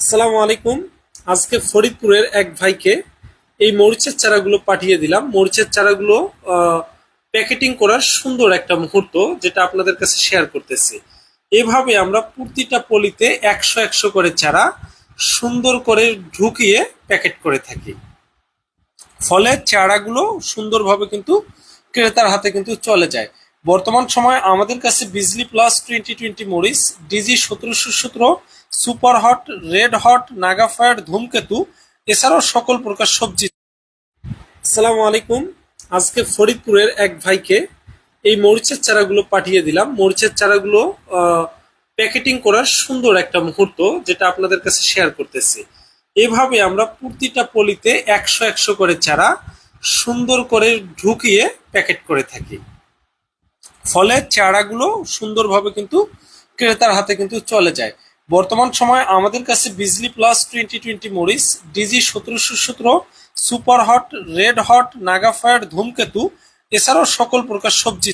আসসালামু আলাইকুম। আজকে ফরিদপুরের এক ভাইকে এই মরিচের চারাগুলো পাঠিয়ে দিলাম। মরিচের চারাগুলো প্যাকেটিং করার সুন্দর একটা মুহূর্ত, যেটা আপনাদের কাছে শেয়ার করতেছি। এভাবে আমরা প্রতিটা পলিতে 100 100 করে চারা সুন্দর করে ঢুকিয়ে প্যাকেট করে থাকি। ফলে চারাগুলো সুন্দরভাবে কিন্তু ক্রেতার হাতে কিন্তু চলে যায়। বর্তমান সময়ে আমাদের কাছে বিজলি প্লাস 2020 মরিচ, DG 1717, super hot, red hot, Naga fire, Dhumketu, এছাড়াও সকল প্রকার সবজি। আসসালামু আলাইকুম। আজকে ফরিদপুরের এক ভাইকে এই মরিচের চারাগুলো পাঠিয়ে দিলাম। মরিচের চারাগুলো প্যাকেটিং করার সুন্দর একটা মুহূর্ত, যেটা আপনাদের কাছে শেয়ার করতেছি। এভাবে আমরা প্রতিটা পলিতে 100 100 করে চারা সুন্দর করে ঢুকিয়ে প্যাকেট করে থাকি। ফলে চারাগুলো সুন্দরভাবে কিন্তু ক্রেতার হাতে কিন্তু চলে যায়। বর্তমান সময়ে আমাদের কাছে বিজলি প্লাস 2020 মরিচ, DG 1717, super hot, red hot, Naga fire, Dhumketu, এছাড়াও সকল প্রকার সবজি